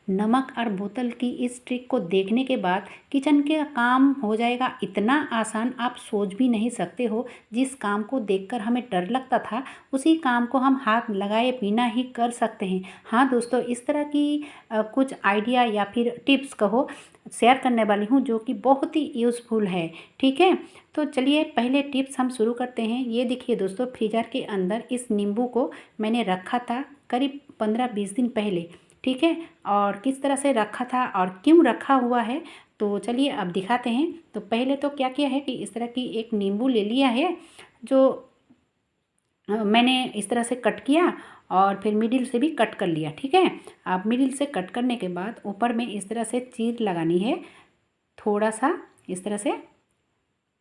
नमक और बोतल की इस ट्रिक को देखने के बाद किचन के काम हो जाएगा इतना आसान, आप सोच भी नहीं सकते हो। जिस काम को देखकर हमें डर लगता था, उसी काम को हम हाथ लगाए बिना ही कर सकते हैं। हाँ दोस्तों, इस तरह की कुछ आइडिया या फिर टिप्स कहो शेयर करने वाली हूँ, जो कि बहुत ही यूज़फुल है। ठीक है, तो चलिए पहले टिप्स हम शुरू करते हैं। ये देखिए दोस्तों, फ्रीज़र के अंदर इस नींबू को मैंने रखा था करीब 15-20 दिन पहले। ठीक है, और किस तरह से रखा था और क्यों रखा हुआ है, तो चलिए अब दिखाते हैं। तो पहले तो क्या किया है कि इस तरह की एक नींबू ले लिया है, जो मैंने इस तरह से कट किया और फिर मिडिल से भी कट कर लिया। ठीक है, अब मिडिल से कट करने के बाद ऊपर में इस तरह से चीर लगानी है, थोड़ा सा इस तरह से।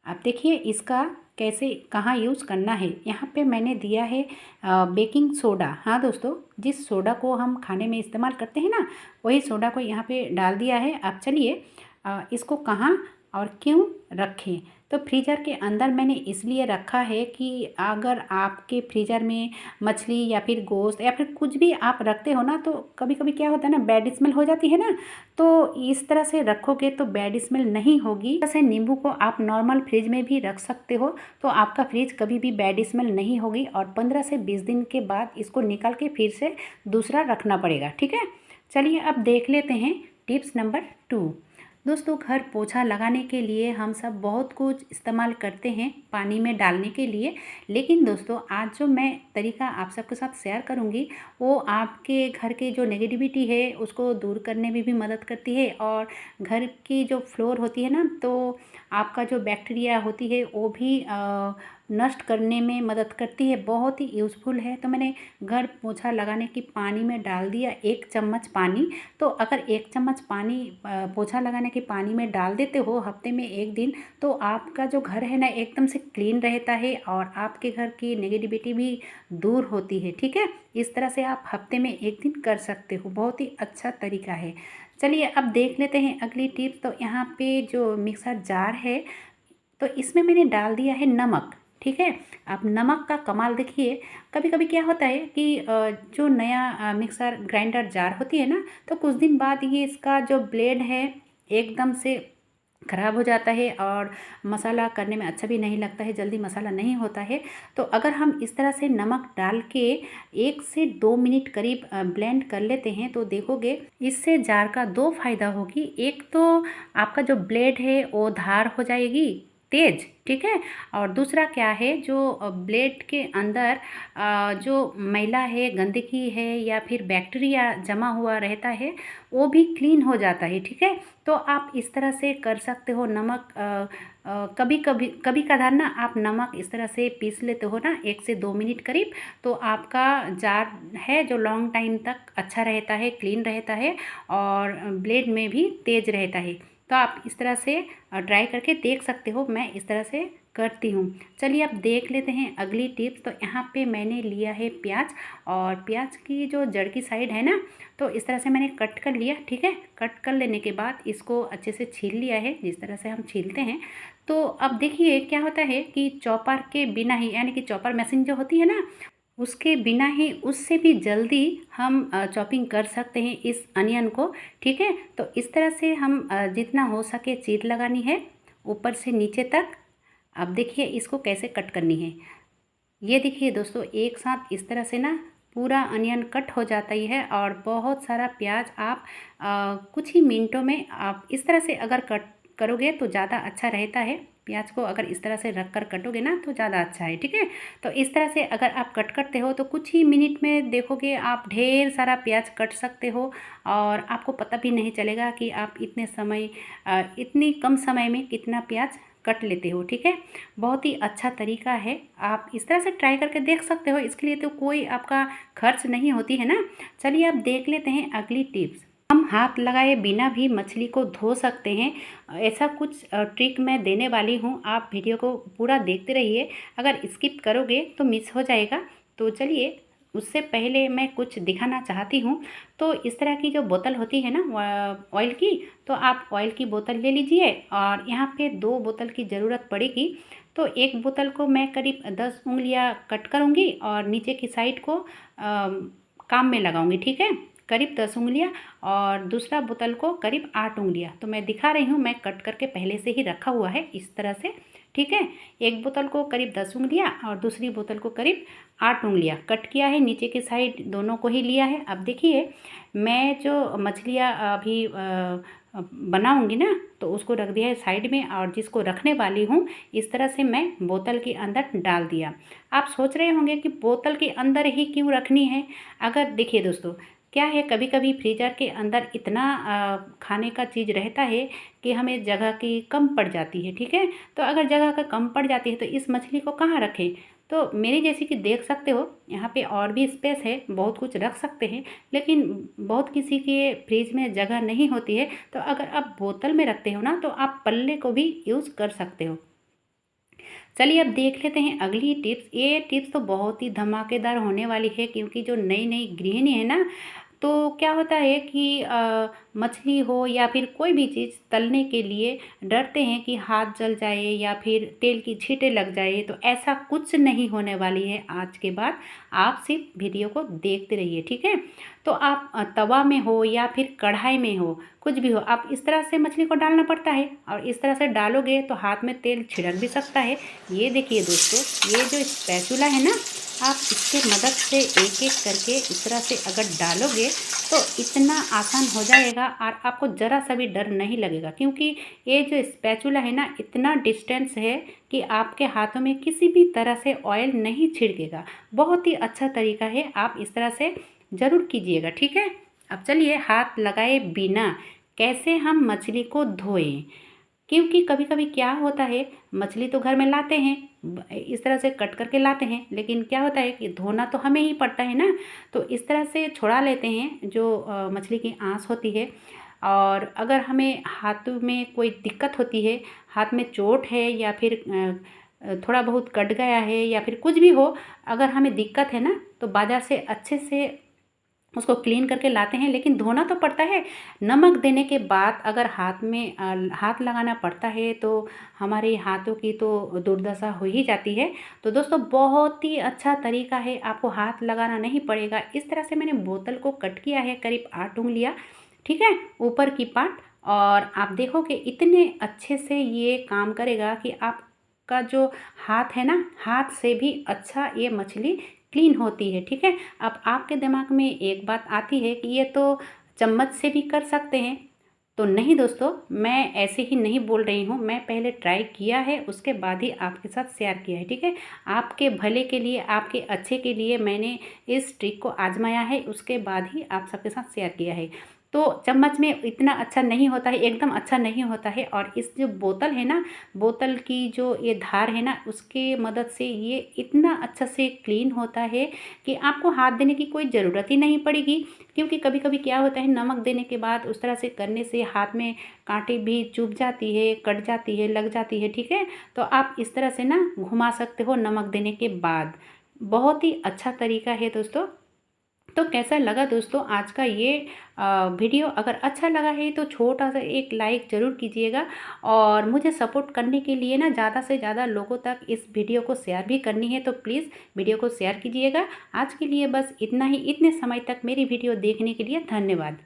आप देखिए इसका कैसे कहाँ यूज़ करना है। यहाँ पे मैंने दिया है बेकिंग सोडा। हाँ दोस्तों, जिस सोडा को हम खाने में इस्तेमाल करते हैं ना, वही सोडा को यहाँ पे डाल दिया है। अब चलिए इसको कहाँ और क्यों रखें। तो फ्रीज़र के अंदर मैंने इसलिए रखा है कि अगर आपके फ्रीज़र में मछली या फिर गोश्त या फिर कुछ भी आप रखते हो ना, तो कभी कभी क्या होता है ना, बैड स्मेल हो जाती है ना। तो इस तरह से रखोगे तो बैड स्मेल नहीं होगी। जैसे नींबू को आप नॉर्मल फ्रिज में भी रख सकते हो, तो आपका फ्रिज कभी भी बैड स्मेल नहीं होगी। और 15 से 20 दिन के बाद इसको निकाल के फिर से दूसरा रखना पड़ेगा। ठीक है, चलिए अब देख लेते हैं टिप्स नंबर 2। दोस्तों, घर पोछा लगाने के लिए हम सब बहुत कुछ इस्तेमाल करते हैं पानी में डालने के लिए, लेकिन दोस्तों आज जो मैं तरीका आप सबके साथ शेयर करूंगी, वो आपके घर के जो नेगेटिविटी है उसको दूर करने में भी मदद करती है। और घर की जो फ्लोर होती है ना, तो आपका जो बैक्टीरिया होती है वो भी नष्ट करने में मदद करती है। बहुत ही यूज़फुल है। तो मैंने घर पोछा लगाने की पानी में डाल दिया 1 चम्मच पानी। तो अगर 1 चम्मच पानी पोछा लगाने के पानी में डाल देते हो हफ्ते में 1 दिन, तो आपका जो घर है ना एकदम से क्लीन रहता है और आपके घर की नेगेटिविटी भी दूर होती है। ठीक है, इस तरह से आप हफ्ते में 1 दिन कर सकते हो। बहुत ही अच्छा तरीका है। चलिए अब देख लेते हैं अगली टिप्स। तो यहाँ पे जो मिक्सर जार है, तो इसमें मैंने डाल दिया है नमक। ठीक है, अब नमक का कमाल देखिए। कभी कभी क्या होता है कि जो नया मिक्सर ग्राइंडर जार होती है ना, तो कुछ दिन बाद ये इसका जो ब्लेड है एकदम से ख़राब हो जाता है और मसाला करने में अच्छा भी नहीं लगता है, जल्दी मसाला नहीं होता है। तो अगर हम इस तरह से नमक डाल के 1 से 2 मिनट करीब ब्लेंड कर लेते हैं, तो देखोगे इससे जार का 2 फायदा होगी। एक तो आपका जो ब्लेड है वो धार हो जाएगी तेज। ठीक है, और दूसरा क्या है, जो ब्लेड के अंदर जो मैला है, गंदगी है या फिर बैक्टीरिया जमा हुआ रहता है, वो भी क्लीन हो जाता है। ठीक है, तो आप इस तरह से कर सकते हो। नमक कभी कभी कभी कभार ना आप नमक इस तरह से पीस लेते हो ना 1 से 2 मिनट करीब, तो आपका जार है जो लॉन्ग टाइम तक अच्छा रहता है, क्लीन रहता है और ब्लेड में भी तेज रहता है। तो आप इस तरह से ट्राई करके देख सकते हो। मैं इस तरह से करती हूँ। चलिए अब देख लेते हैं अगली टिप्स। तो यहाँ पे मैंने लिया है प्याज, और प्याज की जो जड़ की साइड है ना, तो इस तरह से मैंने कट कर लिया। ठीक है, कट कर लेने के बाद इसको अच्छे से छील लिया है, जिस तरह से हम छीलते हैं। तो अब देखिए क्या होता है कि चॉपर के बिना ही, यानी कि चॉपर मशीन जो होती है ना, उसके बिना ही उससे भी जल्दी हम चॉपिंग कर सकते हैं इस अनियन को। ठीक है, तो इस तरह से हम जितना हो सके चीर लगानी है ऊपर से नीचे तक। अब देखिए इसको कैसे कट करनी है। ये देखिए दोस्तों, एक साथ इस तरह से ना पूरा अनियन कट हो जाता ही है और बहुत सारा प्याज आप कुछ ही मिनटों में आप इस तरह से अगर कट करोगे तो ज़्यादा अच्छा रहता है। प्याज को अगर इस तरह से रख कर कटोगे ना तो ज़्यादा अच्छा है। ठीक है, तो इस तरह से अगर आप कट करते हो तो कुछ ही मिनट में देखोगे आप ढेर सारा प्याज कट सकते हो और आपको पता भी नहीं चलेगा कि आप इतनी कम समय में कितना प्याज कट लेते हो। ठीक है, बहुत ही अच्छा तरीका है। आप इस तरह से ट्राई करके देख सकते हो। इसके लिए तो कोई आपका खर्च नहीं होती है ना। चलिए अब देख लेते हैं अगली टिप्स। हम हाथ लगाए बिना भी मछली को धो सकते हैं। ऐसा कुछ ट्रिक मैं देने वाली हूँ, आप वीडियो को पूरा देखते रहिए। अगर स्किप करोगे तो मिस हो जाएगा। तो चलिए, उससे पहले मैं कुछ दिखाना चाहती हूँ। तो इस तरह की जो बोतल होती है ना ऑयल की, तो आप ऑयल की बोतल ले लीजिए और यहाँ पे 2 बोतल की ज़रूरत पड़ेगी। तो एक बोतल को मैं करीब 10 उंगलियाँ कट करूँगी और नीचे की साइड को काम में लगाऊंगी। ठीक है, करीब 10 उँगलियाँ और दूसरा बोतल को करीब 8 उँगलियाँ। तो मैं दिखा रही हूँ, मैं कट करके पहले से ही रखा हुआ है इस तरह से, ठीक है। एक बोतल को करीब 10 उँगलियाँ और दूसरी बोतल को करीब 8 उँगलियाँ कट किया है, नीचे की साइड दोनों को ही लिया है। अब देखिए मैं जो मछलियाँ अभी बनाऊंगी ना, तो उसको रख दिया है साइड में, और जिसको रखने वाली हूँ इस तरह से मैं बोतल के अंदर डाल दिया। आप सोच रहे होंगे कि बोतल के अंदर ही क्यों रखनी है। अगर देखिए दोस्तों, क्या है, कभी कभी फ्रीज़र के अंदर इतना खाने का चीज़ रहता है कि हमें जगह की कम पड़ जाती है, ठीक है। तो अगर जगह का कम पड़ जाती है तो इस मछली को कहाँ रखें। तो मेरी जैसी कि देख सकते हो यहाँ पे और भी स्पेस है, बहुत कुछ रख सकते हैं, लेकिन बहुत किसी के फ्रिज में जगह नहीं होती है। तो अगर आप बोतल में रखते हो ना, तो आप पल्ले को भी यूज़ कर सकते हो। चलिए अब देख लेते हैं अगली टिप्स। ये टिप्स तो बहुत ही धमाकेदार होने वाली है, क्योंकि जो नई नई गृहिणी है ना, तो क्या होता है कि मछली हो या फिर कोई भी चीज़ तलने के लिए डरते हैं कि हाथ जल जाए या फिर तेल की छींटे लग जाए। तो ऐसा कुछ नहीं होने वाली है आज के बाद। आप सिर्फ वीडियो को देखते रहिए, ठीक है। तो आप तवा में हो या फिर कढ़ाई में हो, कुछ भी हो, आप इस तरह से मछली को डालना पड़ता है, और इस तरह से डालोगे तो हाथ में तेल छिड़क भी सकता है। ये देखिए दोस्तों, ये जो स्पैचुला है ना, आप इसके मदद से एक एक करके इस तरह से अगर डालोगे तो इतना आसान हो जाएगा, और आपको ज़रा सा भी डर नहीं लगेगा, क्योंकि ये जो स्पैचुला है ना, इतना डिस्टेंस है कि आपके हाथों में किसी भी तरह से ऑयल नहीं छिड़केगा। बहुत ही अच्छा तरीका है, आप इस तरह से ज़रूर कीजिएगा, ठीक है। अब चलिए हाथ लगाए बिना कैसे हम मछली को धोएं। क्योंकि कभी कभी क्या होता है, मछली तो घर में लाते हैं, इस तरह से कट करके लाते हैं, लेकिन क्या होता है कि धोना तो हमें ही पड़ता है ना। तो इस तरह से छुड़ा लेते हैं जो मछली की आँस होती है। और अगर हमें हाथों में कोई दिक्कत होती है, हाथ में चोट है या फिर थोड़ा बहुत कट गया है या फिर कुछ भी हो, अगर हमें दिक्कत है ना, तो बाज़ार से अच्छे से उसको क्लीन करके लाते हैं, लेकिन धोना तो पड़ता है। नमक देने के बाद अगर हाथ में हाथ लगाना पड़ता है तो हमारे हाथों की तो दुर्दशा हो ही जाती है। तो दोस्तों बहुत ही अच्छा तरीका है, आपको हाथ लगाना नहीं पड़ेगा। इस तरह से मैंने बोतल को कट किया है करीब 8 उँगलियाँ, ठीक है, ऊपर की पार्ट। और आप देखोगे इतने अच्छे से ये काम करेगा कि आपका जो हाथ है ना, हाथ से भी अच्छा ये मछली क्लीन होती है, ठीक है। अब आपके दिमाग में एक बात आती है कि ये तो चम्मच से भी कर सकते हैं। तो नहीं दोस्तों, मैं ऐसे ही नहीं बोल रही हूँ, मैं पहले ट्राई किया है, उसके बाद ही आपके साथ शेयर किया है, ठीक है। आपके भले के लिए, आपके अच्छे के लिए मैंने इस ट्रिक को आजमाया है, उसके बाद ही आप सबके साथ शेयर किया है। तो चम्मच में इतना अच्छा नहीं होता है, एकदम अच्छा नहीं होता है। और इस जो बोतल है ना, बोतल की जो ये धार है ना, उसके मदद से ये इतना अच्छा से क्लीन होता है कि आपको हाथ देने की कोई ज़रूरत ही नहीं पड़ेगी। क्योंकि कभी कभी क्या होता है, नमक देने के बाद उस तरह से करने से हाथ में कांटे भी चुभ जाती है, कट जाती है, लग जाती है, ठीक है। तो आप इस तरह से ना घुमा सकते हो नमक देने के बाद। बहुत ही अच्छा तरीका है दोस्तों। तो कैसा लगा दोस्तों आज का ये वीडियो। अगर अच्छा लगा है तो छोटा सा एक लाइक ज़रूर कीजिएगा, और मुझे सपोर्ट करने के लिए ना ज़्यादा से ज़्यादा लोगों तक इस वीडियो को शेयर भी करनी है, तो प्लीज़ वीडियो को शेयर कीजिएगा। आज के लिए बस इतना ही। इतने समय तक मेरी वीडियो देखने के लिए धन्यवाद।